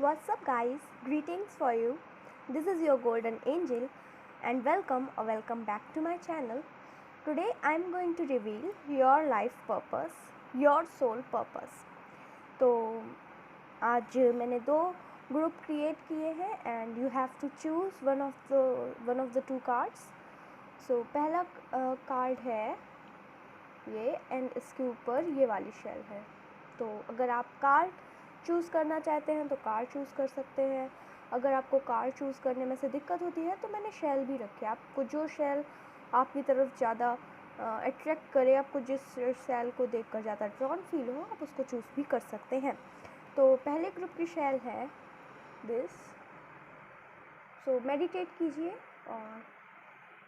What's up, guys? Greetings for you. This is your golden angel, and welcome back to my channel. Today, I'm going to reveal your life purpose, your soul purpose. तो आज मैंने दो group create किए हैं and you have to choose one of the two cards. So पहला card है ये and इसके ऊपर ये वाली शेल है. तो अगर आप कार्ड चूज़ करना चाहते हैं तो कार्ड चूज़ कर सकते हैं. अगर आपको कार्ड चूज़ करने में से दिक्कत होती है तो मैंने शेल भी रखी है. आपको जो शेल आपकी तरफ ज़्यादा अट्रैक्ट करे, आपको जिस शेल को देखकर ज़्यादा ड्रॉन फील हो, आप उसको चूज़ भी कर सकते हैं. तो पहले ग्रुप की शेल है दिस. सो मेडिटेट कीजिए और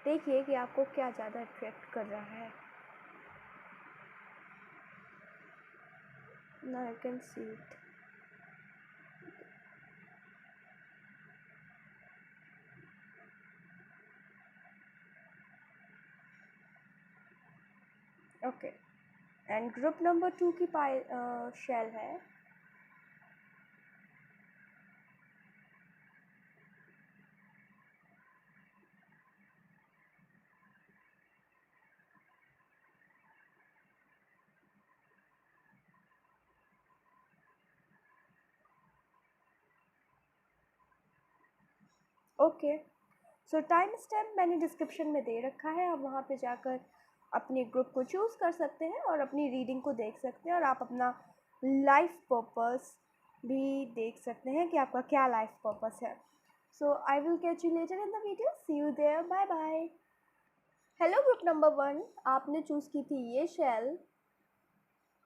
देखिए कि आपको क्या ज़्यादा अट्रैक्ट कर रहा है. Now I can see it. Okay and group number 2 की शेल है ओके. सो टाइम स्टैम्प मैंने डिस्क्रिप्शन में दे रखा है. आप वहाँ पे जाकर अपने ग्रुप को चूज़ कर सकते हैं और अपनी रीडिंग को देख सकते हैं और आप अपना लाइफ पर्पस भी देख सकते हैं कि आपका क्या लाइफ पर्पस है. So I will catch you later in the video. See you there. Bye bye. Hello group number 1, आपने चूज़ की थी ये शेल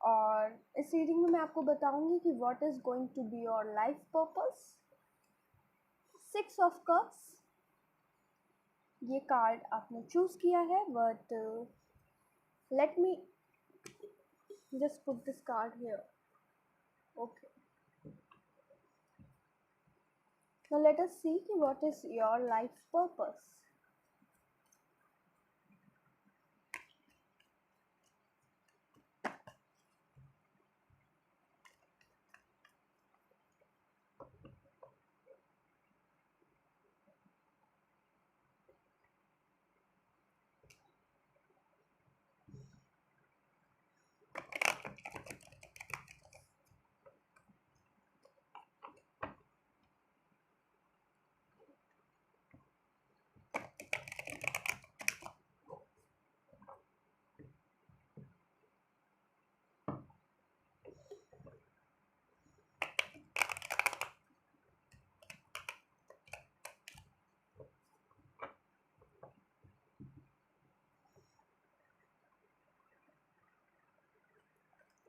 और इस रीडिंग में मैं आपको बताऊंगी कि what is going to be your life purpose. 6 of cups ये कार्ड आपने चूज़ किया है, but let me just put this card here. Okay, now let us see कि what is your life purpose.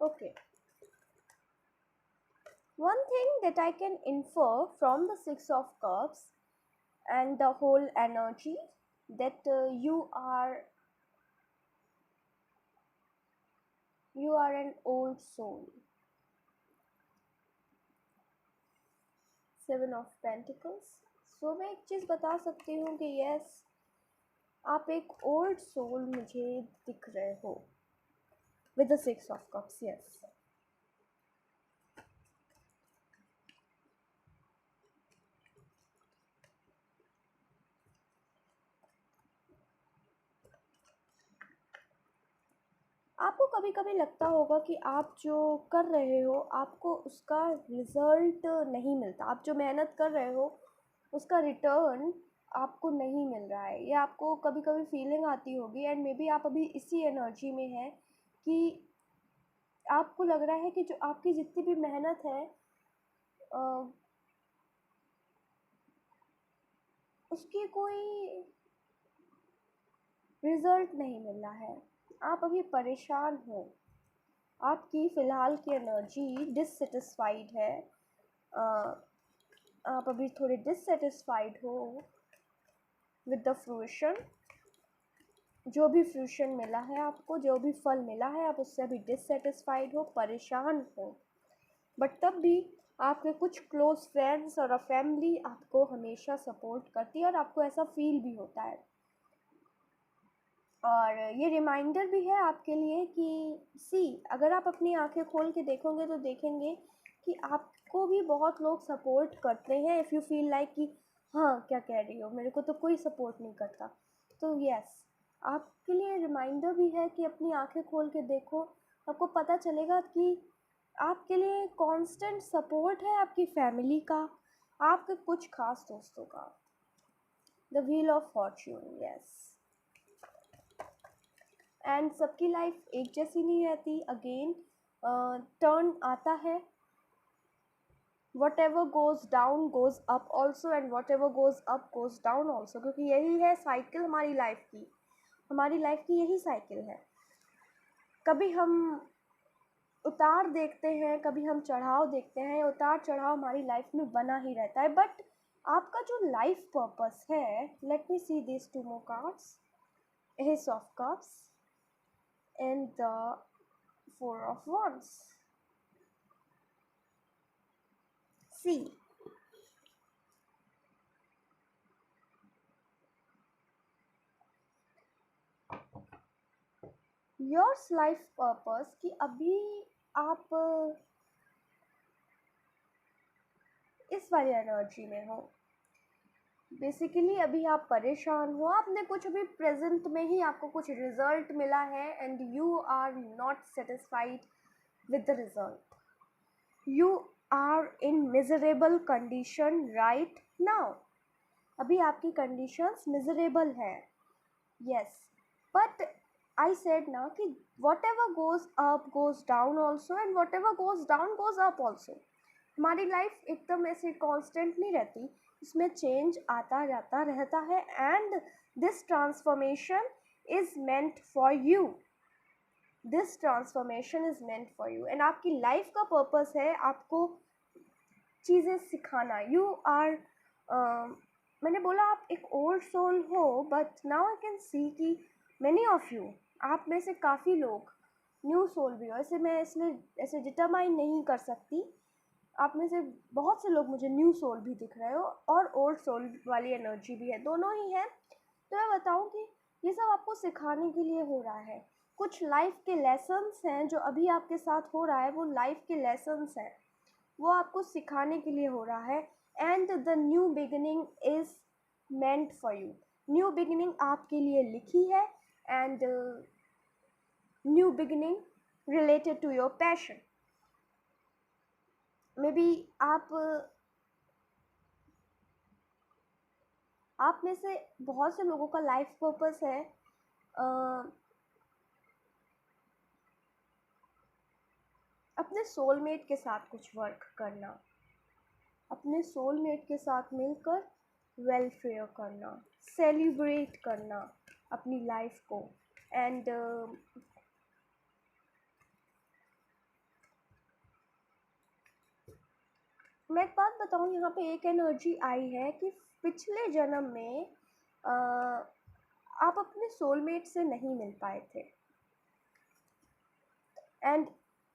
Okay. One thing that I can infer from the 6 of Cups and the whole energy that you are an old soul. 7 of Pentacles. So मैं एक चीज़ बता सकती हूँ कि yes, आप एक old soul मुझे दिख रहे हो with the 6 of Cups. Yes. आपको कभी कभी लगता होगा कि आप जो कर रहे हो आपको उसका रिज़ल्ट नहीं मिलता. आप जो मेहनत कर रहे हो उसका रिटर्न आपको नहीं मिल रहा है. ये आपको कभी कभी फीलिंग आती होगी एंड मे बी आप अभी इसी एनर्जी में हैं कि आपको लग रहा है कि जो आपकी जितनी भी मेहनत है उसकी कोई रिज़ल्ट नहीं मिल रहा है. आप अभी परेशान हो. आपकी फ़िलहाल की एनर्जी डिससेटिस्फाइड है. आप अभी थोड़े डिससेटिस्फाइड हो विद द फ्रूशन. जो भी फ्रूशन मिला है आपको, जो भी फल मिला है, आप उससे अभी डिससेटिस्फाइड हो, परेशान हो. बट तब भी आपके कुछ क्लोज फ्रेंड्स और फैमिली आपको हमेशा सपोर्ट करती है और आपको ऐसा फील भी होता है. और ये रिमाइंडर भी है आपके लिए कि अगर आप अपनी आंखें खोल के देखोगे तो देखेंगे कि आपको भी बहुत लोग सपोर्ट करते हैं। इफ़ यू फील लाइक कि हाँ क्या कह रही हो, मेरे को तो कोई सपोर्ट नहीं करता, तो यस, आपके लिए रिमाइंडर भी है कि अपनी आंखें खोल के देखो। आपको पता चलेगा कि आपके लिए कांस्टेंट सपोर्ट है आपकी फैमिली का, आपके कुछ खास दोस्तों का। The wheel of Fortune, yes. And सबकी लाइफ एक जैसी नहीं रहती। अगेन टर्न आता है। whatever goes down goes up also, and whatever goes up goes down also, क्योंकि यही है साइकिल हमारी लाइफ की। हमारी लाइफ की यही साइकिल है। कभी हम उतार देखते हैं, कभी हम चढ़ाव देखते हैं। उतार चढ़ाव हमारी लाइफ में बना ही रहता है। बट आपका जो लाइफ पर्पस है, let me see this two more cards, ace of cups and the 4 of wands. See, yours life purpose कि अभी आप इस वाली एनर्जी में हो। बेसिकली अभी आप परेशान हो, आपने कुछ अभी प्रेजेंट में ही आपको कुछ रिजल्ट मिला है and you are not satisfied with the result. You are in miserable condition right now. अभी आपकी कंडीशंस मिजरेबल है, यस। बट आई सेड ना कि whatever goes up goes down also, and whatever goes down goes up also. हमारी life एकदम ऐसे constant नहीं रहती, इसमें चेंज आता जाता रहता है। And this transformation is meant for you. This transformation is meant for you. And आपकी लाइफ का पर्पस है आपको चीज़ें सिखाना। यू आर मैंने बोला आप एक ओल्ड सोल हो, बट नाउ आई कैन सी कि मैनी ऑफ यू, आप में से काफ़ी लोग न्यू सोल भी हो। ऐसे मैं इसलिए ऐसे डिटरमाइन नहीं कर सकती। आप में से बहुत से लोग मुझे न्यू सोल भी दिख रहे हो और ओल्ड सोल वाली एनर्जी भी है, दोनों ही है। तो मैं बताऊं कि ये सब आपको सिखाने के लिए हो रहा है। कुछ लाइफ के लेसन्स हैं जो अभी आपके साथ हो रहा है, वो लाइफ के लेसन्स हैं, वो आपको सिखाने के लिए हो रहा है। And the new beginning is meant for you. New beginning आपके लिए लिखी है, and new beginning related to your passion. Maybe आप में से बहुत से लोगों का लाइफ पर्पस है अपने सोलमेट के साथ कुछ वर्क करना, अपने सोलमेट के साथ मिलकर वेलफेयर करना, सेलिब्रेट करना अपनी लाइफ को। एंड मैं एक बात बताऊँ, यहाँ पे एक एनर्जी आई है कि पिछले जन्म में आप अपने सोलमेट से नहीं मिल पाए थे, एंड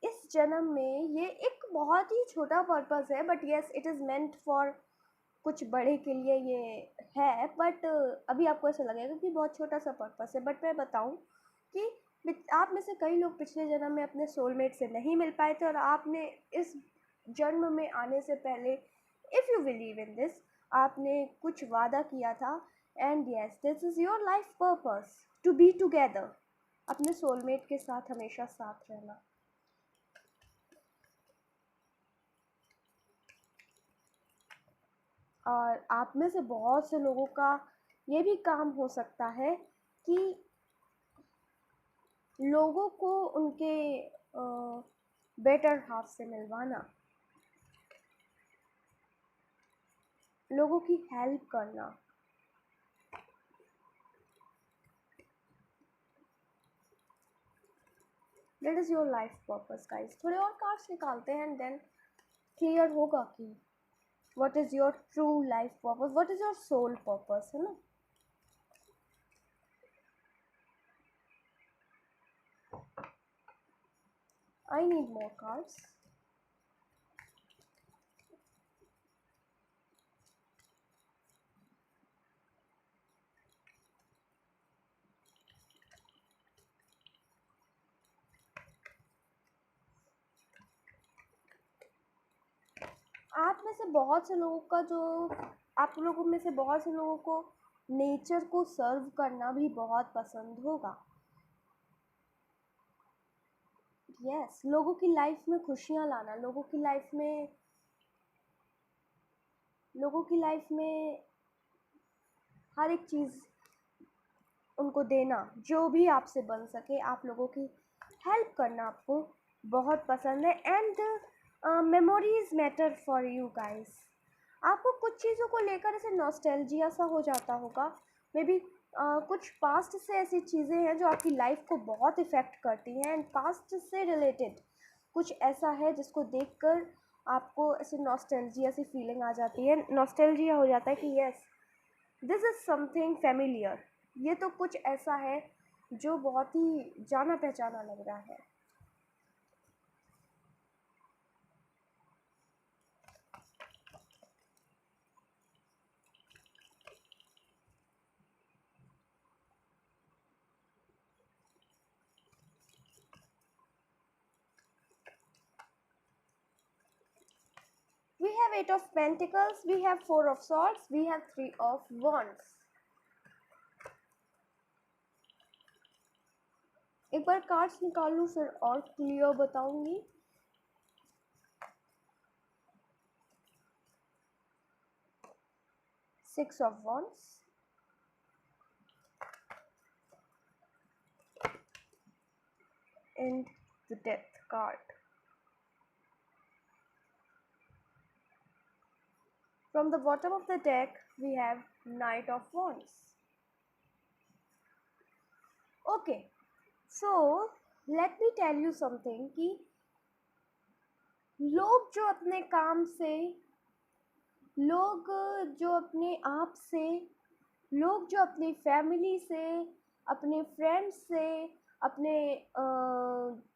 इस जन्म में ये एक बहुत ही छोटा पर्पस है, but yes it is meant for कुछ बड़े के लिए ये है। बट अभी आपको ऐसा लगेगा कि बहुत छोटा सा पर्पस है, बट मैं बताऊँ कि आप में से कई लोग पिछले जन्म में अपने सोलमेट से नहीं मिल पाए थे, और आपने इस जन्म में आने से पहले, if you believe in this, आपने कुछ वादा किया था। And yes, this is your life purpose, to be together, अपने सोलमेट के साथ हमेशा साथ रहना। और आप में से बहुत से लोगों का ये भी काम हो सकता है कि लोगों को उनके बेटर हाफ से मिलवाना, लोगों की हेल्प करना। That is your life purpose guys. थोड़े और कार्ड्स निकालते हैं एंड देन क्लियर होगा कि what is your true life purpose, what is your soul purpose, है ना। I need more cards. आप में से बहुत से लोगों का जो आप लोगों में से बहुत से लोगों को नेचर को सर्व करना भी बहुत पसंद होगा। यस, लोगों की लाइफ में खुशियाँ लाना, लोगों की लाइफ में हर एक चीज़ उनको देना, जो भी आपसे बन सके, आप लोगों की हेल्प करना आपको बहुत पसंद है। And memories matter for you guys. आपको कुछ चीज़ों को लेकर ऐसे नॉस्टैल्जिया सा हो जाता होगा, मे बी कुछ पास्ट से ऐसी चीज़ें हैं जो आपकी लाइफ को बहुत इफ़ेक्ट करती हैं, एंड पास्ट से रिलेटेड कुछ ऐसा है जिसको देखकर आपको ऐसे नॉस्टैल्जिया सी फीलिंग आ जाती है, नॉस्टैल्जिया हो जाता है कि yes, this is something familiar. ये तो कुछ ऐसा है जो बहुत ही जाना पहचाना लग रहा है। We have 8 of Pentacles, we have 4 of Swords, we have 3 of Wands. एक बार कार्ड्स निकाल लूँ फिर और क्लियर बताऊंगी। Six of Wands, and the Death card. From the bottom of the deck, we have Knight of Wands. Okay, so let me tell you something कि लोग जो अपने काम से, लोग जो अपने आप से, लोग जो अपनी फैमिली से, अपने फ्रेंड्स से, अपने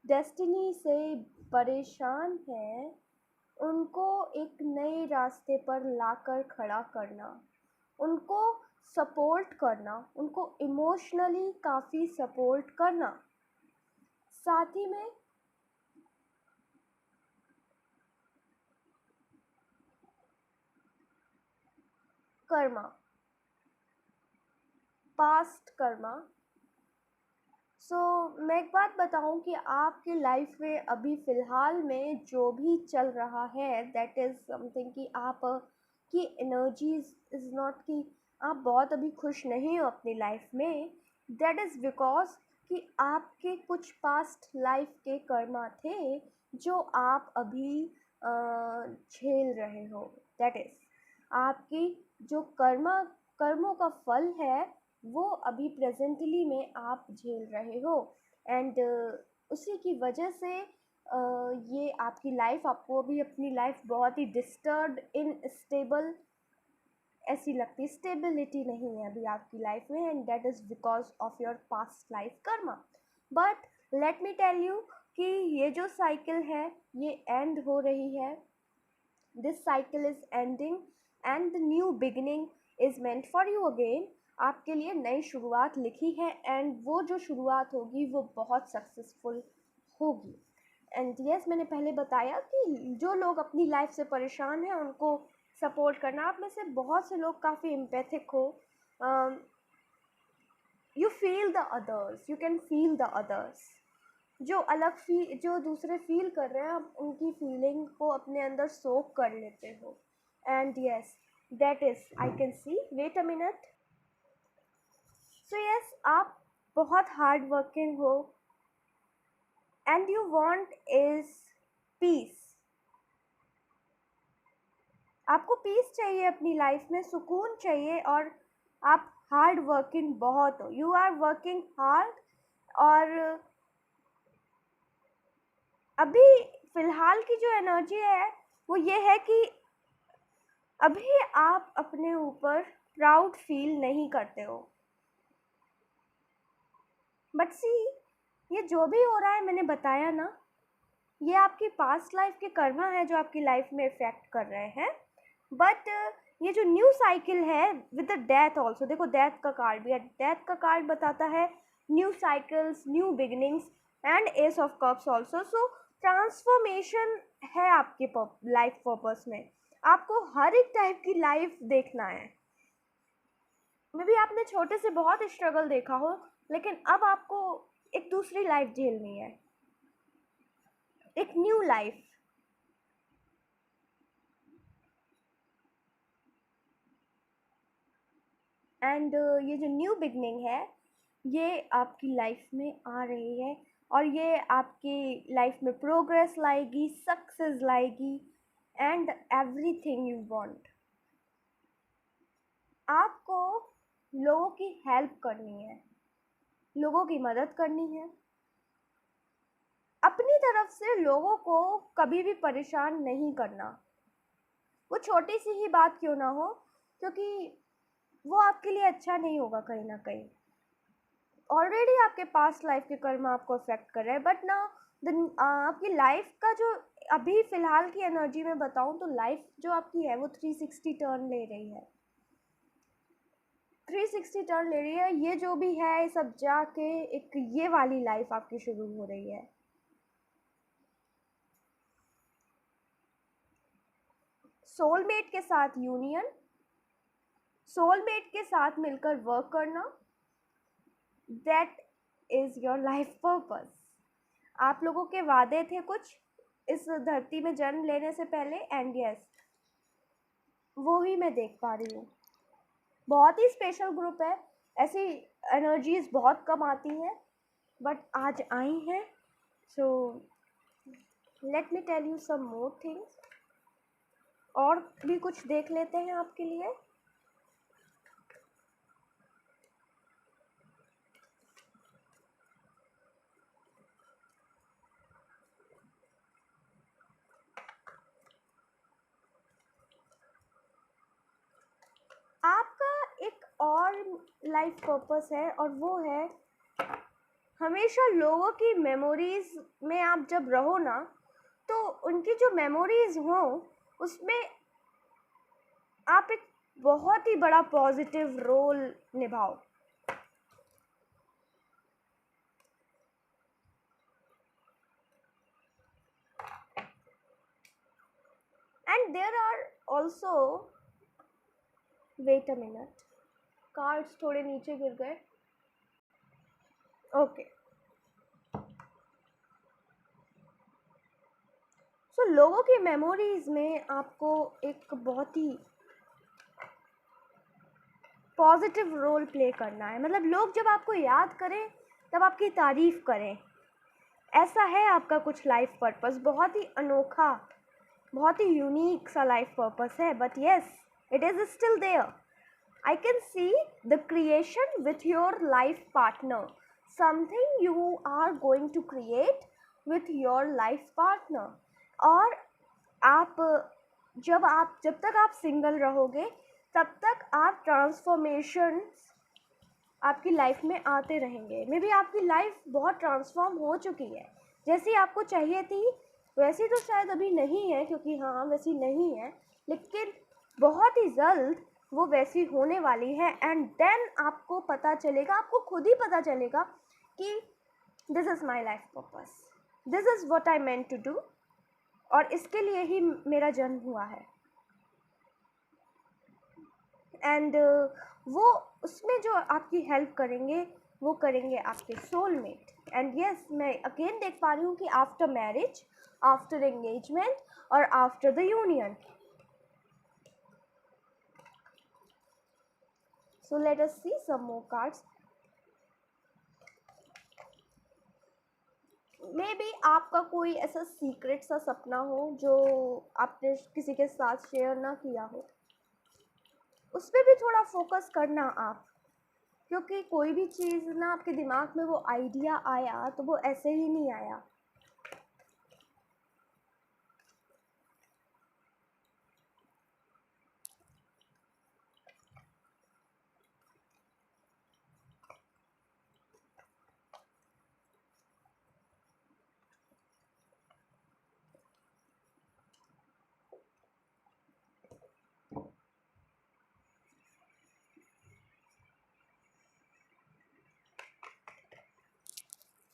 डेस्टिनी से परेशान हैं, उनको एक नए रास्ते पर लाकर खड़ा करना, उनको सपोर्ट करना, उनको इमोशनली काफ़ी सपोर्ट करना, साथ ही में कर्मा, पास्ट कर्मा। मैं एक बात बताऊं कि आपके लाइफ में अभी फ़िलहाल में जो भी चल रहा है, दैट इज़ समथिंग कि आप की एनर्जीज इज़ नॉट कि आप बहुत अभी खुश नहीं हो अपनी लाइफ में। दैट इज़ बिकॉज कि आपके कुछ पास्ट लाइफ के कर्मा थे जो आप अभी झेल रहे हो। दैट इज़ आपकी जो कर्मों का फल है वो अभी प्रेजेंटली में आप झेल रहे हो, एंड उसी की वजह से ये आपकी लाइफ, आपको अभी अपनी लाइफ बहुत ही डिस्टर्ब इनस्टेबल ऐसी लगती, स्टेबिलिटी नहीं है अभी आपकी लाइफ में, and that is because of your past life karma. But let me tell you कि ये जो साइकिल है ये एंड हो रही है। This cycle is ending and the new beginning is meant for you again. आपके लिए नई शुरुआत लिखी है, एंड वो जो शुरुआत होगी वो बहुत सक्सेसफुल होगी। एंड यस, मैंने पहले बताया कि जो लोग अपनी लाइफ से परेशान हैं उनको सपोर्ट करना। आप में से बहुत से लोग काफ़ी एम्पैथिक हो, you feel the others, you can feel the others, जो दूसरे फील कर रहे हैं आप उनकी फीलिंग को अपने अंदर सोक कर लेते हो। And yes, that is I can see, wait a minute. So yes, आप बहुत हार्ड वर्किंग हो and you want is peace. आपको पीस चाहिए अपनी लाइफ में, सुकून चाहिए, और आप हार्ड वर्किंग बहुत हो, यू आर वर्किंग हार्ड। और अभी फ़िलहाल की जो एनर्जी है वो ये है कि अभी आप अपने ऊपर प्राउड फील नहीं करते हो। बट सी, ये जो भी हो रहा है मैंने बताया ना, ये आपकी पास्ट लाइफ के कर्मा है जो आपकी लाइफ में इफ़ेक्ट कर रहे हैं। बट ये जो न्यू साइकिल है विद द डेथ ऑल्सो, देखो डेथ का कार्ड भी है, डेथ का कार्ड बताता है new cycles, new beginnings, and S of cups also. So transformation है आपके लाइफ पर्पस में। आपको हर एक टाइप की लाइफ देखना है। मे बी आपने छोटे से बहुत स्ट्रगल देखा हो, लेकिन अब आपको एक दूसरी लाइफ झेलनी है, एक न्यू लाइफ। एंड ये जो न्यू बिगनिंग है, ये आपकी लाइफ में आ रही है, और ये आपकी लाइफ में प्रोग्रेस लाएगी, सक्सेस लाएगी, एंड एवरीथिंग यू वांट। आपको लोगों की हेल्प करनी है, लोगों की मदद करनी है। अपनी तरफ से लोगों को कभी भी परेशान नहीं करना, वो छोटी सी ही बात क्यों ना हो, क्योंकि वो आपके लिए अच्छा नहीं होगा कहीं ना कहीं। ऑलरेडी आपके पास्ट लाइफ के कर्म आपको अफेक्ट कर रहे हैं, बट ना आपकी लाइफ का जो अभी फ़िलहाल की एनर्जी में बताऊं तो लाइफ जो आपकी है वो 360 टर्न ले रही है। 360 टर्न ले रही है। ये जो भी है सब जाके एक ये वाली लाइफ आपकी शुरू हो रही है। सोलमेट के साथ यूनियन, सोलमेट के साथ मिलकर वर्क करना, that is your life purpose. आप लोगों के वादे थे कुछ इस धरती में जन्म लेने से पहले, एंड यस, वो ही मैं देख पा रही हूँ। बहुत ही स्पेशल ग्रुप है, ऐसी एनर्जीज बहुत कम आती हैं, बट आज आई हैं। So let me tell you some more things, और भी कुछ देख लेते हैं आपके लिए। आपका एक और लाइफ पर्पस है, और वो है हमेशा लोगों की मेमोरीज में आप जब रहो ना, तो उनकी जो मेमोरीज हो उसमें आप एक बहुत ही बड़ा पॉजिटिव रोल निभाओ। And there are also, wait a minute, cards थोड़े नीचे गिर गए। ओके, सो लोगों की मेमोरीज में आपको एक बहुत ही पॉजिटिव रोल प्ले करना है। मतलब लोग जब आपको याद करें तब आपकी तारीफ करें, ऐसा है आपका कुछ लाइफ पर्पस। बहुत ही अनोखा, बहुत ही यूनिक सा लाइफ पर्पस है, but yes, it is still there. I can see the creation with your life partner. Something you are going to create with your life partner. और जब तक आप सिंगल रहोगे तब तक आप ट्रांसफॉर्मेशन आपकी लाइफ में आते रहेंगे। मे बी आपकी लाइफ बहुत ट्रांसफॉर्म हो चुकी है, जैसी आपको चाहिए थी वैसी तो शायद अभी नहीं है, क्योंकि हाँ वैसी नहीं है, लेकिन बहुत ही जल्द वो वैसी होने वाली है। एंड देन आपको पता चलेगा, आपको खुद ही पता चलेगा कि this is my life purpose, this is what I meant to do, और इसके लिए ही मेरा जन्म हुआ है। एंड वो उसमें जो आपकी हेल्प करेंगे वो करेंगे आपके सोलमेट। एंड यस, मैं अगेन देख पा रही हूँ कि आफ्टर मैरिज, आफ्टर एंगेजमेंट और after the union. So let us see some more cards. May be आपका कोई ऐसा सीक्रेट सा सपना हो जो आपने किसी के साथ शेयर ना किया हो, उस पर भी थोड़ा फोकस करना आप, क्योंकि कोई भी चीज़ ना आपके दिमाग में वो आइडिया आया तो वो ऐसे ही नहीं आया।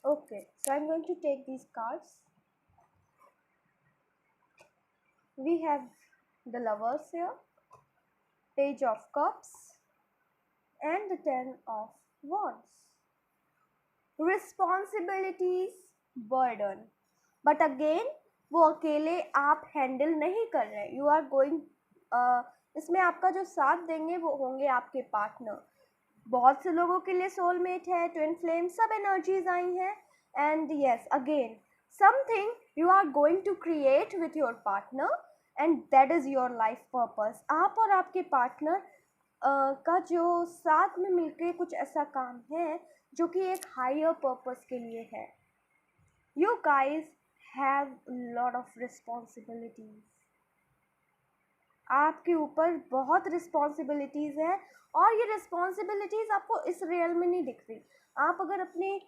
Okay, so I'm going to take these cards. We have the Lovers here, Page of Cups, and the Ten of Wands. Responsibilities, burden, but again वो अकेले आप हैंडल नहीं कर रहे. यू आर गोइंग, इसमें आपका जो साथ देंगे वो होंगे आपके पार्टनर. बहुत से लोगों के लिए सोलमेट है, ट्विन फ्लेम, सब एनर्जीज आई हैं. And yes, again something you are going to create with your partner and that is your life purpose. आप और आपके पार्टनर का जो साथ में मिलके कुछ ऐसा काम है जो कि एक हायर पर्पस के लिए है. You guys have lot of responsibilities. आपके ऊपर बहुत रिस्पॉन्सिबिलिटीज़ हैं और ये रिस्पॉन्सिबिलिटीज़ आपको इस रियल में नहीं दिख रही. आप अगर अपने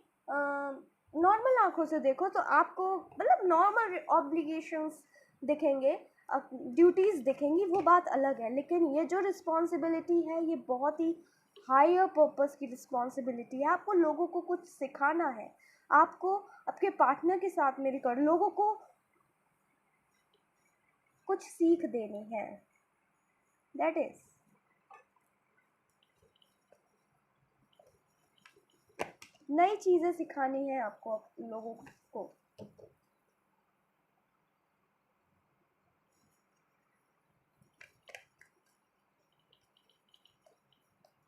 नॉर्मल आँखों से देखो तो आपको मतलब नॉर्मल ऑब्लिगेशंस दिखेंगे, ड्यूटीज़ दिखेंगी, वो बात अलग है. लेकिन ये जो रिस्पॉन्सिबिलिटी है ये बहुत ही हायर पर्पस की रिस्पॉन्सिबिलिटी है. आपको लोगों को कुछ सिखाना है, आपको आपके पार्टनर के साथ मिलकर लोगों को कुछ सीख देनी है. दैट इज नई चीज़ें सिखानी है आपको लोगों को.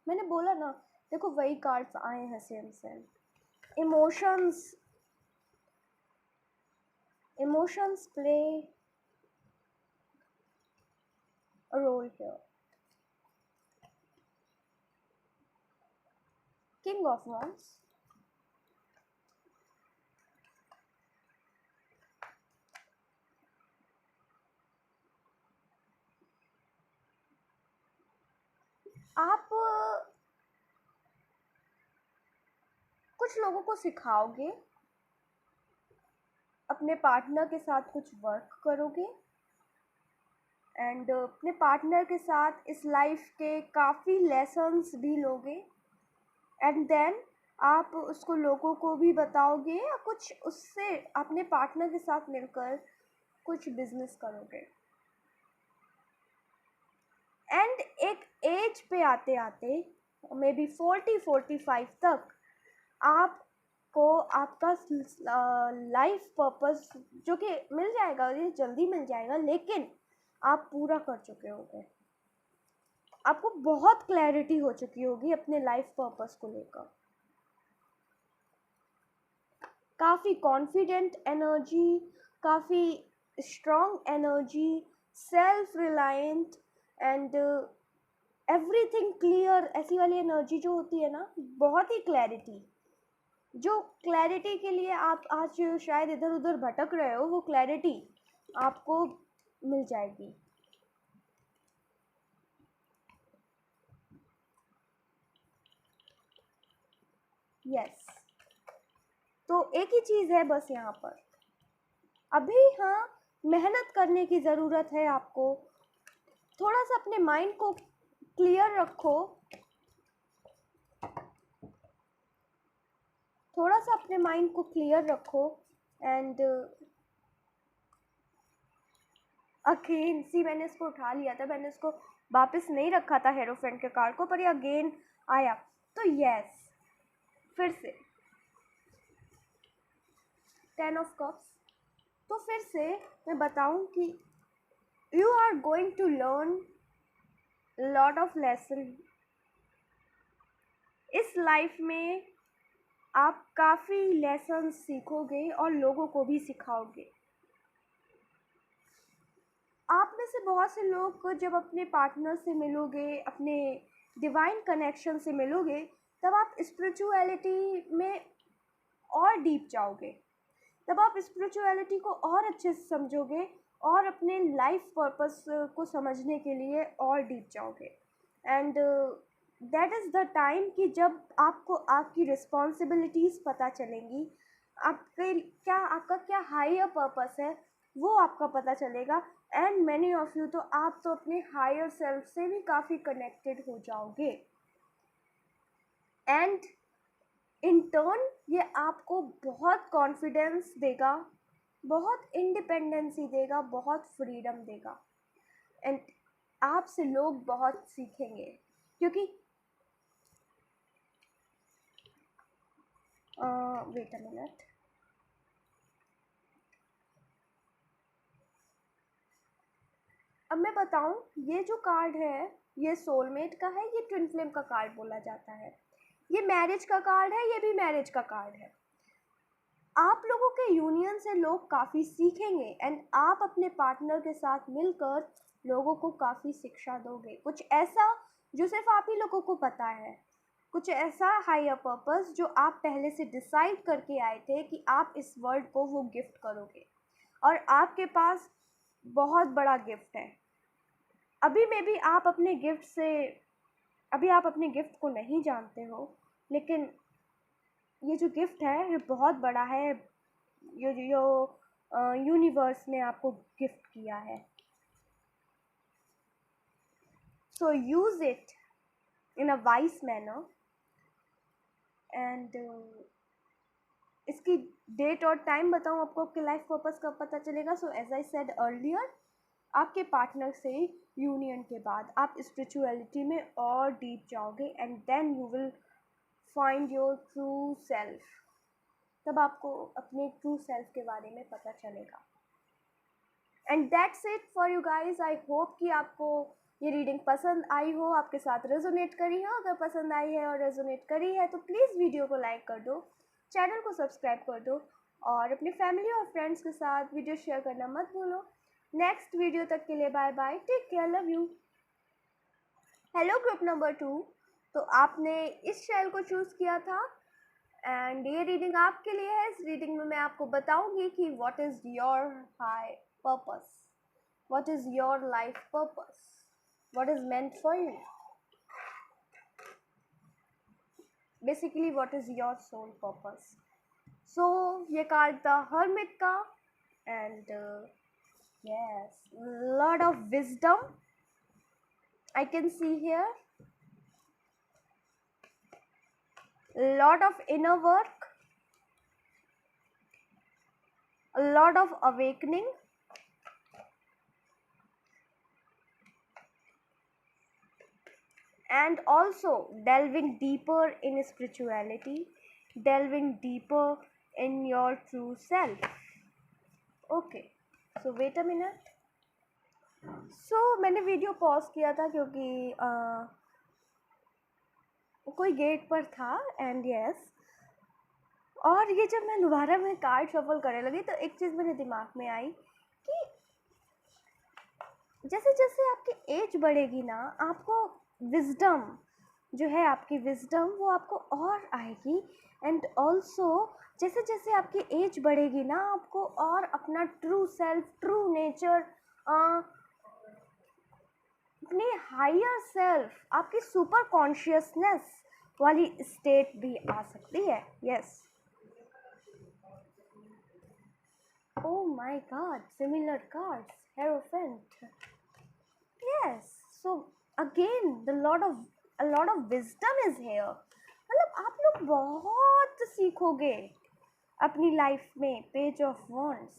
मैंने बोला ना, देखो वही कार्ड्स आए हैं same same. Emotions play a role here. King of Wands, आप कुछ लोगों को सिखाओगे, अपने पार्टनर के साथ कुछ वर्क करोगे एंड अपने पार्टनर के साथ इस लाइफ के काफ़ी लेसन्स भी लोगे एंड देन आप उसको लोगों को भी बताओगे या कुछ उससे अपने पार्टनर के साथ मिलकर कुछ बिजनेस करोगे. एंड एक एज पे आते आते मे बी 40-45 तक आपको आपका लाइफ पर्पस जो कि मिल जाएगा, ये जल्दी मिल जाएगा, लेकिन आप पूरा कर चुके होंगे. आपको बहुत क्लैरिटी हो चुकी होगी अपने लाइफ पर्पस को लेकर. काफ़ी कॉन्फिडेंट एनर्जी, काफ़ी strong energy, self reliant and everything clear, ऐसी वाली एनर्जी जो होती है ना, बहुत ही क्लैरिटी. जो क्लैरिटी के लिए आप आज शायद इधर उधर भटक रहे हो, वो क्लैरिटी आपको मिल जाएगी. यस, तो एक ही चीज़ है बस यहाँ पर, अभी हाँ मेहनत करने की ज़रूरत है आपको. थोड़ा सा अपने माइंड को क्लियर रखो, थोड़ा सा अपने माइंड को क्लियर रखो एंड अगेन सी, मैंने इसको उठा लिया था, मैंने इसको वापस नहीं रखा था हेरोफेंट के कार्ड को, पर ये अगेन आया. तो यस, फिर से 10 ऑफ कप्स. तो फिर से मैं बताऊं कि you are going to learn lot of lesson. इस लाइफ में आप काफ़ी लेसन सीखोगे और लोगों को भी सिखाओगे. आप में से बहुत से लोग जब अपने पार्टनर से मिलोगे, अपने डिवाइन कनेक्शन से मिलोगे, तब आप स्पिरिचुअलिटी में और डीप जाओगे, तब आप स्पिरिचुअलिटी को और अच्छे से समझोगे और अपने लाइफ पर्पस को समझने के लिए और डीप जाओगे. And that is the time कि जब आपको आपकी रिस्पॉन्सिबिलिटीज़ पता चलेंगी, आपका क्या हायर पर्पस है वो आपका पता चलेगा. एंड मैनी ऑफ यू, तो आप तो अपने हायर सेल्फ से भी काफ़ी कनेक्टेड हो जाओगे एंड इन टर्न ये आपको बहुत कॉन्फिडेंस देगा, बहुत इंडिपेंडेंसी देगा, बहुत फ्रीडम देगा. एंड आपसे लोग बहुत सीखेंगे, क्योंकि वेट अ मिनट, अब मैं बताऊं, ये जो कार्ड है ये सोलमेट का है, ये ट्विन फ्लेम का कार्ड बोला जाता है, ये मैरिज का कार्ड है, ये भी मैरिज का कार्ड है। आप लोगों के यूनियन से लोग काफ़ी सीखेंगे एंड आप अपने पार्टनर के साथ मिलकर लोगों को काफ़ी शिक्षा दोगे, कुछ ऐसा जो सिर्फ आप ही लोगों को पता है, कुछ ऐसा हायर पर्पस जो आप पहले से डिसाइड करके आए थे कि आप इस वर्ल्ड को वो गिफ्ट करोगे, और आपके पास बहुत बड़ा गिफ्ट है। अभी में भी आप अपने गिफ्ट से, अभी आप अपने गिफ्ट को नहीं जानते हो, लेकिन ये जो गिफ्ट है ये बहुत बड़ा है, ये जो यूनिवर्स ने आपको गिफ्ट किया है। So use it in a wise manner and इसकी डेट और टाइम बताऊँ आपको, आपके लाइफ पर्पस कब पता चलेगा। So as I said earlier, आपके पार्टनर से यूनियन के बाद आप स्पिरिचुअलिटी में और डीप जाओगे and then you will find your true self, तब आपको अपने ट्रू सेल्फ के बारे में पता चलेगा। And that's it for you guys. I hope कि आपको ये रीडिंग पसंद आई हो, आपके साथ रेजोनेट करी हो। अगर पसंद आई है और रेजोनेट करी है तो प्लीज़ वीडियो को लाइक कर दो, चैनल को सब्सक्राइब कर दो और अपनी फैमिली और फ्रेंड्स के साथ वीडियो शेयर करना मत भूलो। नेक्स्ट वीडियो तक के लिए bye bye, take care, love you. Hello group number 2, तो आपने इस शैल को चूज़ किया था एंड ये रीडिंग आपके लिए है। इस रीडिंग में मैं आपको बताऊंगी कि what is your high purpose, what is your life purpose, what is meant for you, basically what is your soul purpose. So ये कार्ड द हर्मिट का and yes, lot of wisdom I can see here, lot of inner work, a lot of awakening, and also delving deeper in spirituality, delving deeper in your true self. Okay, so wait a minute. So मैंने video pause किया था क्योंकि कोई gate पर था and yes, और ये जब मैं दोबारा में कार्ड शफल करने लगी तो एक चीज़ मेरे दिमाग में आई कि जैसे जैसे आपकी एज बढ़ेगी ना, आपको विजडम जो है, आपकी विजडम वो आपको और आएगी एंड ऑल्सो जैसे जैसे आपकी एज बढ़ेगी ना, आपको और अपना ट्रू सेल्फ, ट्रू नेचर, अपने हायर सेल्फ, आपकी सुपर कॉन्शियसनेस वाली स्टेट भी आ सकती है। Yes, oh my god, similar cards, Hierophant. Yes, so again a lot of wisdom is here. मतलब आप लोग बहुत सीखोगे अपनी लाइफ में। Page of wands,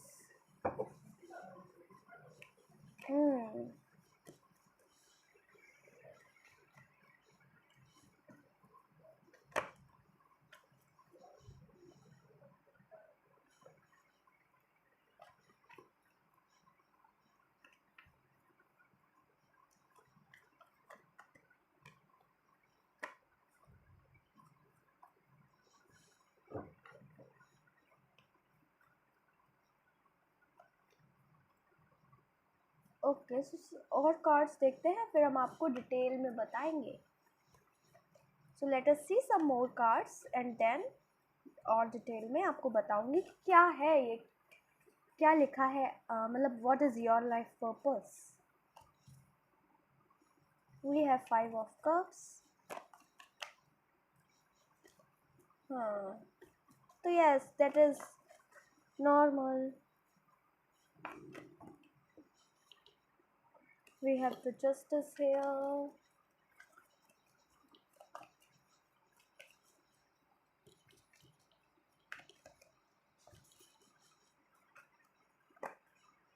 okay. और कार्ड्स देखते हैं, फिर हम आपको डिटेल में बताएंगे। So let us see some more cards and then और डिटेल में आपको बताऊंगी कि क्या है ये, क्या लिखा है, मतलब what is your life purpose. We have 5 of cups. हाँ, तो yes, that is normal. We have the justice here.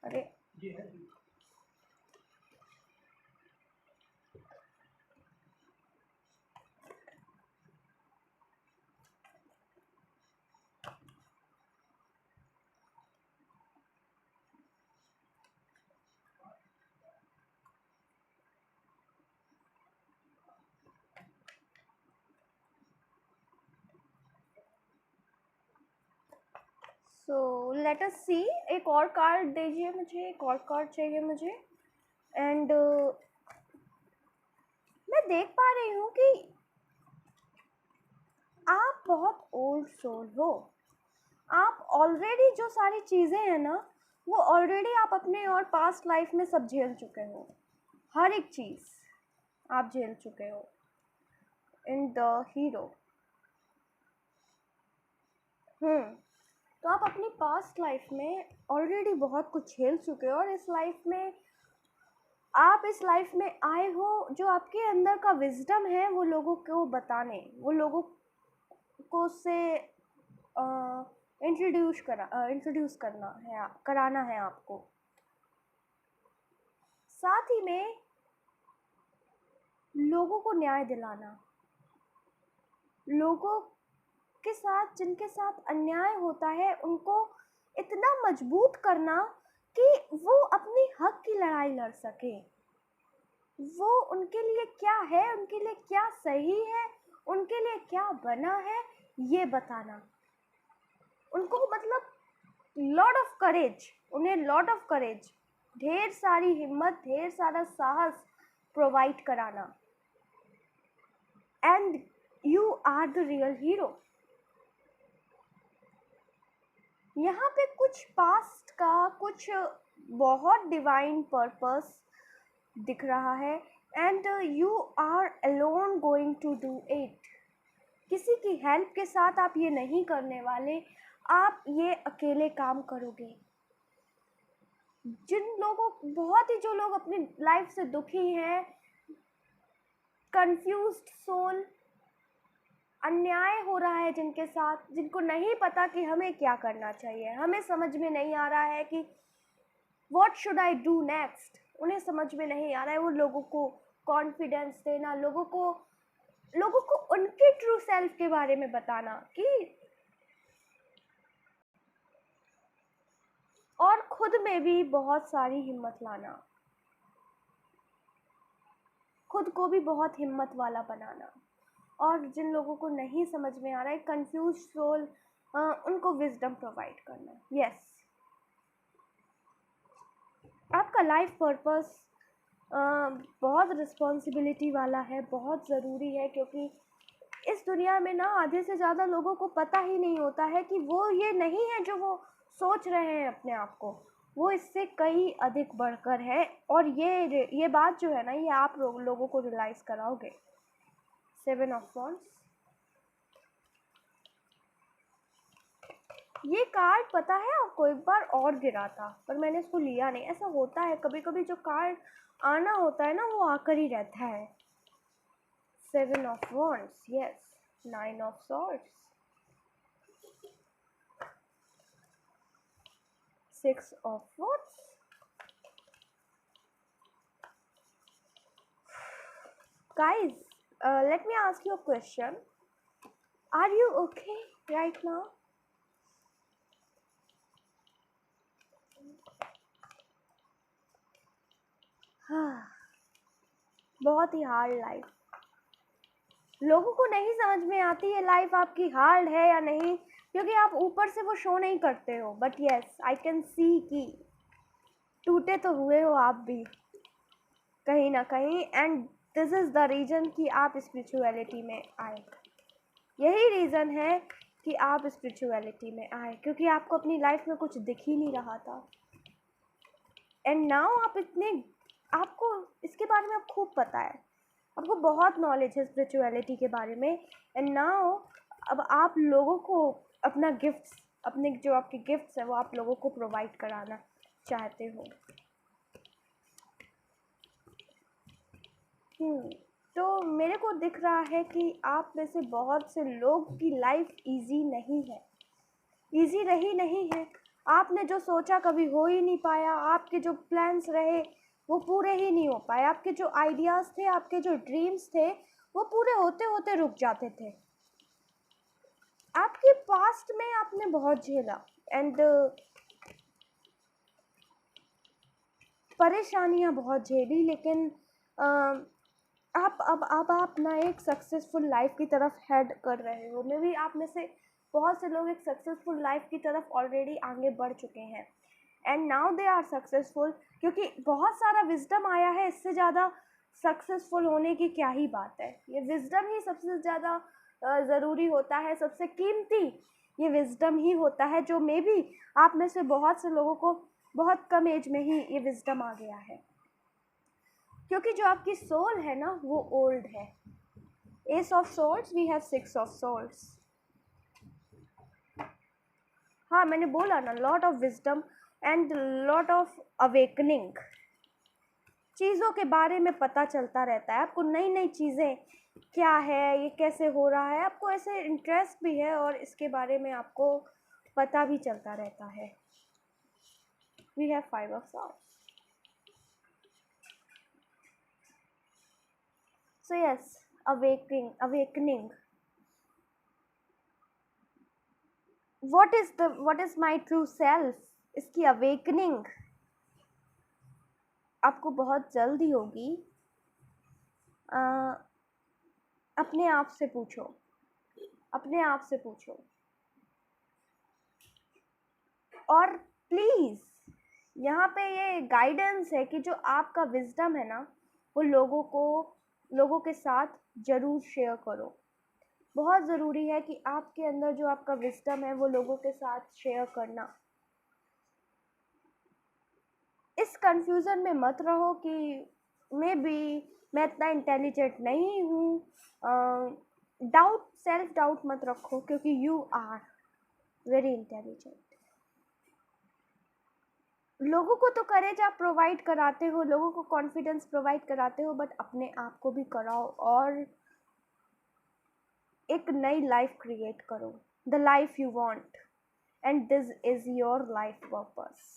अरे लेट अस सी, एक और कार्ड दीजिए मुझे, एक और कार्ड चाहिए मुझे। एंड मैं देख पा रही हूँ कि आप बहुत ओल्ड सोल हो। आप ऑलरेडी जो सारी चीज़ें हैं ना, वो ऑलरेडी आप अपने और पास्ट लाइफ में सब झेल चुके हो। हर एक चीज़ आप झेल चुके हो इन द हीरो। तो आप अपनी पास्ट लाइफ में ऑलरेडी बहुत कुछ झेल चुके हो, और इस लाइफ में आप इस लाइफ में आए हो जो आपके अंदर का विजडम है वो लोगों को बताने, वो लोगों को उससे इंट्रोड्यूस कराना है आपको। साथ ही में लोगों को न्याय दिलाना, लोगों के साथ जिनके साथ अन्याय होता है उनको इतना मजबूत करना कि वो अपनी हक की लड़ाई लड़ सके। वो उनके लिए क्या है, उनके लिए क्या सही है, उनके लिए क्या बना है, ये बताना। उनको मतलब लॉट ऑफ करेज, उन्हें लॉट ऑफ करेज, ढेर सारी हिम्मत, ढेर सारा साहस प्रोवाइड कराना। And you are the real hero. यहाँ पे कुछ पास्ट का कुछ बहुत डिवाइन पर्पस दिख रहा है, and you are alone going to do it. किसी की हेल्प के साथ आप ये नहीं करने वाले, आप ये अकेले काम करोगे। जो लोग अपनी लाइफ से दुखी हैं, कंफ्यूज्ड सोल, अन्याय हो रहा है जिनके साथ, जिनको नहीं पता कि हमें क्या करना चाहिए, हमें समझ में नहीं आ रहा है कि what should I do next, उन्हें समझ में नहीं आ रहा है। वो लोगों को कॉन्फिडेंस देना, लोगों को उनके ट्रू सेल्फ के बारे में बताना कि, और खुद में भी बहुत सारी हिम्मत लाना, खुद को भी बहुत हिम्मत वाला बनाना। और जिन लोगों को नहीं समझ में आ रहा है, कंफ्यूज सोल, उनको विजडम प्रोवाइड करना। यस, आपका लाइफ पर्पस बहुत रिस्पॉन्सिबिलिटी वाला है, बहुत ज़रूरी है, क्योंकि इस दुनिया में ना आधे से ज़्यादा लोगों को पता ही नहीं होता है कि वो ये नहीं है जो वो सोच रहे हैं अपने आप को, वो इससे कई अधिक बढ़कर है। और ये बात जो है ना, ये आप लोगों को रियलाइज़ कराओगे। 7 ऑफ वॉन्ड्स, ये कार्ड पता है आपको एक बार और गिरा था, पर मैंने इसको लिया नहीं। ऐसा होता है कभी कभी, जो कार्ड आना होता है ना वो आकर ही रहता है। 7 of wands, yes. 9 of swords, 6 of wands. Guys, let me ask you a question. Are you okay right now? बहुत ही हार्ड लाइफ, लोगों को नहीं समझ में आती है लाइफ आपकी हार्ड है या नहीं, क्योंकि आप ऊपर से वो शो नहीं करते हो। बट यस, आई कैन सी कि टूटे तो हुए हो आप भी कहीं ना कहीं, and this is the reason कि आप स्पिरिचुअलिटी में आए। यही रीज़न है कि आप स्पिरिचुअलिटी में आए, क्योंकि आपको अपनी लाइफ में कुछ दिख ही नहीं रहा था। एंड नाउ आपको इसके बारे में अब खूब पता है, आपको बहुत नॉलेज है स्पिरिचुअलिटी के बारे में। एंड नाउ अब आप लोगों को अपना गिफ्ट्स, अपने जो आपके गिफ्ट्स हैं वो आप लोगों को प्रोवाइड कराना चाहते हो। तो मेरे को दिख रहा है कि आप में से बहुत से लोग की लाइफ इजी नहीं है, इजी रही नहीं है। आपने जो सोचा कभी हो ही नहीं पाया, आपके जो प्लान्स रहे वो पूरे ही नहीं हो पाए, आपके जो आइडियाज़ थे, आपके जो ड्रीम्स थे वो पूरे होते होते रुक जाते थे। आपके पास्ट में आपने बहुत झेला, एंड परेशानियां बहुत झेली, लेकिन आप ना एक सक्सेसफुल लाइफ की तरफ हेड कर रहे हो। मे बी आप में से बहुत से लोग एक सक्सेसफुल लाइफ की तरफ ऑलरेडी आगे बढ़ चुके हैं and now they are successful, क्योंकि बहुत सारा विजडम आया है। इससे ज़्यादा सक्सेसफुल होने की क्या ही बात है। ये विजडम ही सबसे ज़्यादा ज़रूरी होता है, सबसे कीमती ये विजडम ही होता है, जो मे बी आप में से बहुत से लोगों को बहुत कम एज में ही ये विजडम आ गया है, क्योंकि जो आपकी सोल है ना वो ओल्ड है। Ace of swords, we have 6 of swords. हाँ, मैंने बोला ना, lot of wisdom and lot of awakening. चीज़ों के बारे में पता चलता रहता है आपको, नई नई चीज़ें क्या है, ये कैसे हो रहा है, आपको ऐसे इंटरेस्ट भी है और इसके बारे में आपको पता भी चलता रहता है। We have 5 of swords. So yes, awakening. what is my true self, इसकी अवेकनिंग आपको बहुत जल्दी होगी। अपने आप से पूछो, अपने आप से पूछो। और प्लीज़ यहाँ पे ये गाइडेंस है कि जो आपका विजडम है ना वो लोगों के साथ ज़रूर शेयर करो। बहुत ज़रूरी है कि आपके अंदर जो आपका विजडम है वो लोगों के साथ शेयर करना। इस कंफ्यूज़न में मत रहो कि मे बी मैं इतना इंटेलिजेंट नहीं हूँ। सेल्फ डाउट मत रखो, क्योंकि यू आर वेरी इंटेलिजेंट। लोगों को तो करेज आप प्रोवाइड कराते हो, लोगों को कॉन्फिडेंस प्रोवाइड कराते हो, बट अपने आप को भी कराओ और एक नई लाइफ क्रिएट करो, the life you want, and this is your life purpose.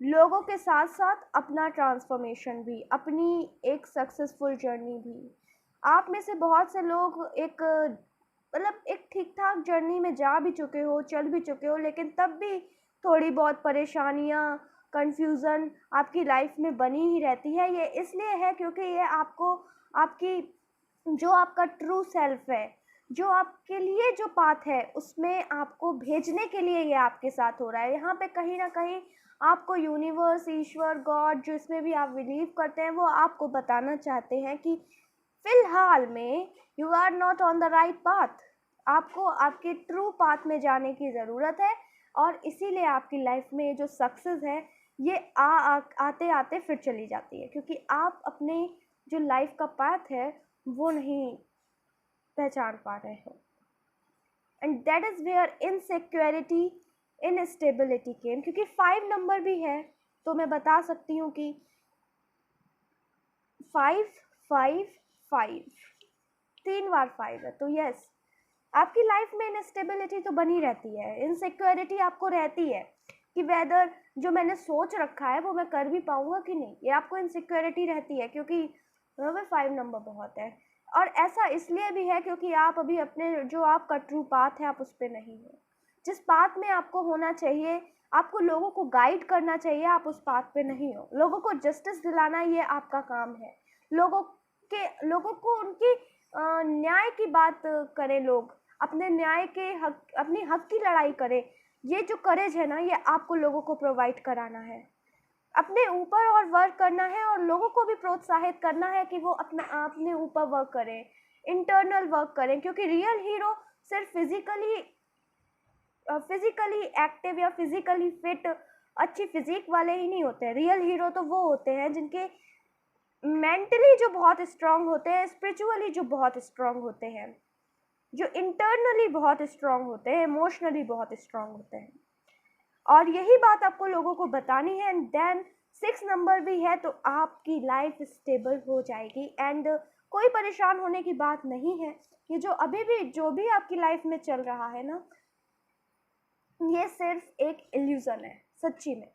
लोगों के साथ साथ अपना ट्रांसफॉर्मेशन भी, अपनी एक सक्सेसफुल जर्नी भी। आप में से बहुत से लोग एक ठीक ठाक जर्नी में जा भी चुके हो, चल भी चुके हो, लेकिन तब भी थोड़ी बहुत परेशानियाँ, कन्फ्यूज़न आपकी लाइफ में बनी ही रहती है। ये इसलिए है क्योंकि ये आपकी जो आपका ट्रू सेल्फ है, जो आपके लिए जो पाथ है, उसमें आपको भेजने के लिए ये आपके साथ हो रहा है। यहाँ पे कहीं ना कहीं आपको यूनिवर्स, ईश्वर, गॉड, जो इसमें भी आप बिलीव करते हैं, वो आपको बताना चाहते हैं कि फ़िलहाल में you are not on the right path. आपको आपके ट्रू पाथ में जाने की ज़रूरत है, और इसीलिए आपकी लाइफ में जो सक्सेस है ये आते आते फिर चली जाती है, क्योंकि आप अपने जो लाइफ का पाथ है वो नहीं पहचान पा रहे हो। And that is where insecurity, instability came. क्योंकि 5 नंबर भी है, तो मैं बता सकती हूँ कि 5 5 5 3 बार 5 है, तो यस, आपकी लाइफ में इनस्टेबिलिटी तो बनी रहती है, इनसिक्योरिटी आपको रहती है कि वेदर जो मैंने सोच रखा है वो मैं कर भी पाऊँगा कि नहीं, ये आपको इनसिक्योरिटी रहती है, क्योंकि 5 नंबर बहुत है। और ऐसा इसलिए भी है क्योंकि आप अभी अपने जो आपका ट्रू पाथ है आप उस पर नहीं हो। जिस पाथ में आपको होना चाहिए, आपको लोगों को गाइड करना चाहिए, आप उस पाथ पे नहीं हो। लोगों को जस्टिस दिलाना ये आपका काम है। लोगों को उनकी न्याय की बात करें, लोग अपने न्याय के हक, अपनी हक की लड़ाई करें। ये जो करेज है ना, ये आपको लोगों को प्रोवाइड कराना है। अपने ऊपर और वर्क करना है, और लोगों को भी प्रोत्साहित करना है कि वो अपने ऊपर वर्क करें, इंटरनल वर्क करें। क्योंकि रियल हीरो सिर्फ फिजिकली एक्टिव या फिजिकली फिट, अच्छी फिजिक वाले ही नहीं होते हैं। रियल हीरो तो वो होते हैं जिनके मेंटली जो बहुत स्ट्रांग होते हैं, स्पिरिचुअली जो बहुत स्ट्रांग होते हैं, जो इंटरनली बहुत स्ट्रांग होते हैं, इमोशनली बहुत स्ट्रांग होते हैं। और यही बात आपको लोगों को बतानी है। एंड देन 6 नंबर भी है, तो आपकी लाइफ स्टेबल हो जाएगी एंड कोई परेशान होने की बात नहीं है। ये जो भी आपकी लाइफ में चल रहा है ना, ये सिर्फ एक इल्यूज़न है। सच्ची में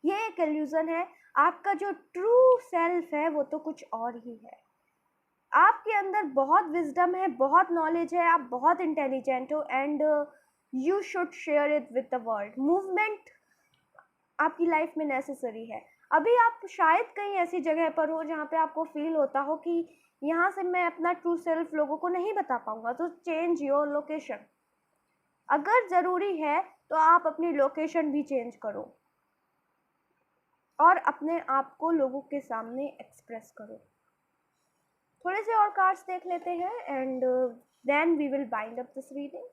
ये एक इल्यूज़न है। आपका जो ट्रू सेल्फ है वो तो कुछ और ही है। आपके अंदर बहुत विजडम है, बहुत नॉलेज है, आप बहुत इंटेलिजेंट हो, and you should share it with the world. Movement आपकी लाइफ में नेसेसरी है। अभी आप शायद कहीं ऐसी जगह पर हो जहाँ पे आपको फील होता हो कि यहाँ से मैं अपना ट्रू सेल्फ लोगों को नहीं बता पाऊँगा, तो चेंज योर लोकेशन। अगर ज़रूरी है तो आप अपनी लोकेशन भी चेंज करो और अपने आप को लोगों के सामने एक्सप्रेस करो। थोड़े से और कार्ड्स देख लेते हैं and then we will bind up this reading.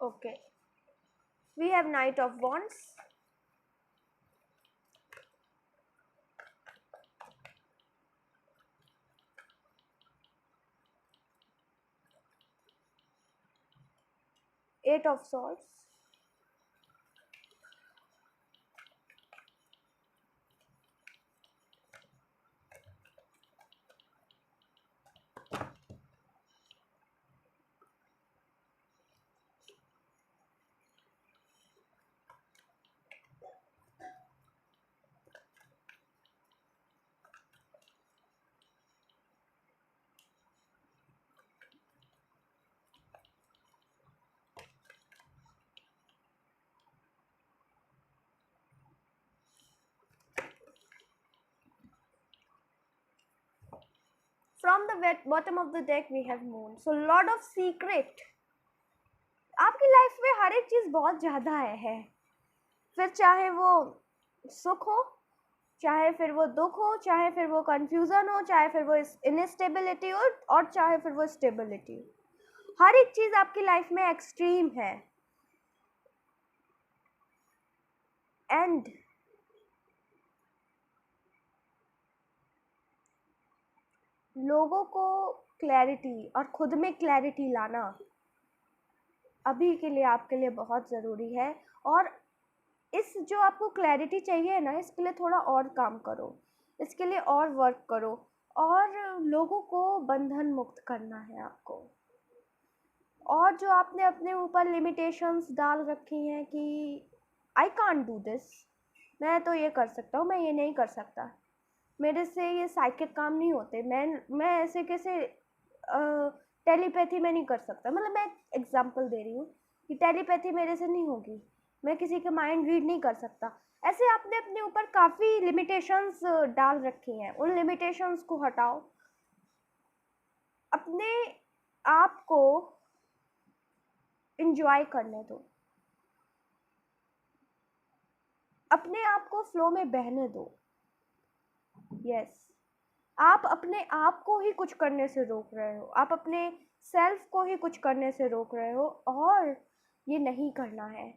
Okay, we have Knight of Wands, Eight of Swords, from the bottom of the deck we have Moon. So Lord of Secret, आपकी life में हर एक चीज़ बहुत ज़्यादा है, फिर चाहे वो सुख हो, चाहे फिर वो दुख हो, चाहे फिर वो कंफ्यूजन हो, चाहे फिर वो इनस्टेबिलिटी हो और चाहे फिर वो स्टेबिलिटी हो। हर एक चीज़ आपकी लाइफ में एक्सट्रीम है एंड लोगों को क्लैरिटी और खुद में क्लैरिटी लाना अभी के लिए आपके लिए बहुत ज़रूरी है। और इस जो आपको क्लैरिटी चाहिए है ना, इसके लिए थोड़ा और काम करो, इसके लिए और वर्क करो और लोगों को बंधन मुक्त करना है आपको। और जो आपने अपने ऊपर लिमिटेशंस डाल रखी हैं कि आई कांट डू दिस, मैं तो ये कर सकता हूँ, मैं ये नहीं कर सकता, मेरे से ये साइकिक काम नहीं होते, मैं ऐसे कैसे टेलीपैथी में नहीं कर सकता, मतलब मैं एग्जांपल दे रही हूँ कि टेलीपैथी मेरे से नहीं होगी, मैं किसी के माइंड रीड नहीं कर सकता। ऐसे आपने अपने ऊपर काफ़ी लिमिटेशंस डाल रखी हैं, उन लिमिटेशंस को हटाओ, अपने आप को एंजॉय करने दो, अपने आप को फ्लो में बहने दो। यस, आप अपने आप को ही कुछ करने से रोक रहे हो, आप अपने सेल्फ को ही कुछ करने से रोक रहे हो और ये नहीं करना है।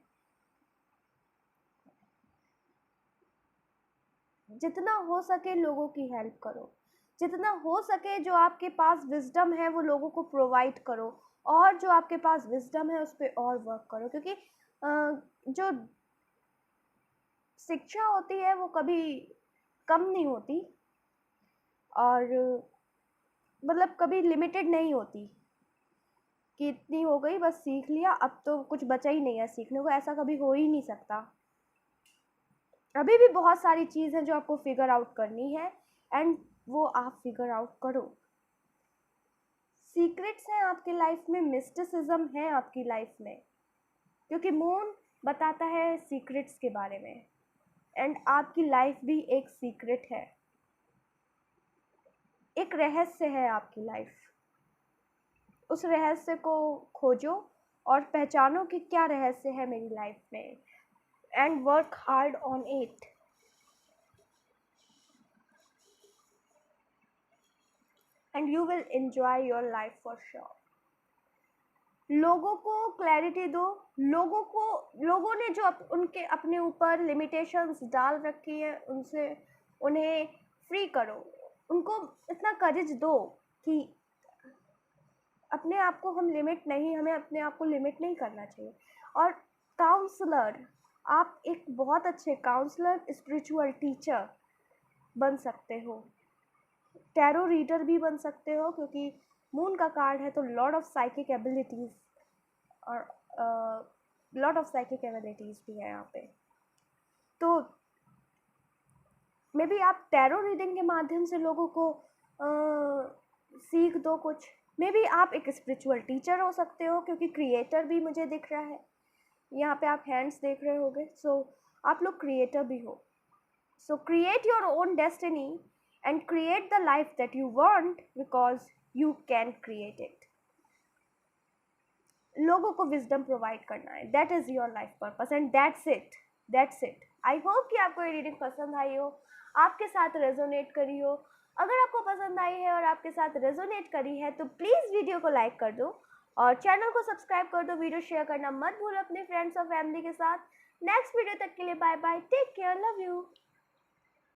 जितना हो सके लोगों की हेल्प करो, जितना हो सके जो आपके पास विजडम है वो लोगों को प्रोवाइड करो और जो आपके पास विजडम है उस पर और वर्क करो, क्योंकि जो शिक्षा होती है वो कभी कम नहीं होती और मतलब कभी लिमिटेड नहीं होती कि इतनी हो गई बस सीख लिया अब तो कुछ बचा ही नहीं है सीखने को, ऐसा कभी हो ही नहीं सकता। अभी भी बहुत सारी चीज़ है जो आपको फिगर आउट करनी है एंड वो आप फिगर आउट करो। सीक्रेट्स हैं आपकी लाइफ में, मिस्टिसिज्म है आपकी लाइफ में, क्योंकि मून बताता है सीक्रेट्स के बारे में एंड आपकी लाइफ भी एक सीक्रेट है, एक रहस्य है आपकी लाइफ। उस रहस्य को खोजो और पहचानो कि क्या रहस्य है मेरी लाइफ में and work hard on it. And you will enjoy your life for sure. लोगों को क्लैरिटी दो, लोगों ने जो उनके अपने ऊपर लिमिटेशंस डाल रखी है उनसे उन्हें फ्री करो, उनको इतना करेज दो कि अपने आप को हमें अपने आप को लिमिट नहीं करना चाहिए। और काउंसलर, आप एक बहुत अच्छे काउंसलर, स्पिरिचुअल टीचर बन सकते हो, टैरो रीडर भी बन सकते हो, क्योंकि मून का कार्ड है तो लॉर्ड ऑफ साइकिक एबिलिटीज़ और लॉट ऑफ साइकिक एबिलिटीज़ भी है यहाँ पे। तो मे बी आप टैरो रीडिंग के माध्यम से लोगों को सीख दो कुछ, मे बी आप एक स्पिरिचुअल टीचर हो सकते हो, क्योंकि क्रिएटर भी मुझे दिख रहा है। यहाँ पे आप हैंड्स देख रहे होगे, सो आप लोग क्रिएटर भी हो. सो create your own destiny and create the life that you want because you can create it. लोगों को विजडम प्रोवाइड करना है, that is your life purpose and that's it. I hope कि आपको ये रीडिंग पसंद आई हो, आपके साथ रेजोनेट करी हो. अगर आपको पसंद आई है और आपके साथ रेजोनेट करी है तो प्लीज़ वीडियो को लाइक कर दो और चैनल को सब्सक्राइब कर दो. वीडियो शेयर करना मत भूलो अपने फ्रेंड्स और फैमिली के साथ. नेक्स्ट वीडियो तक के लिए bye bye, take care, love you.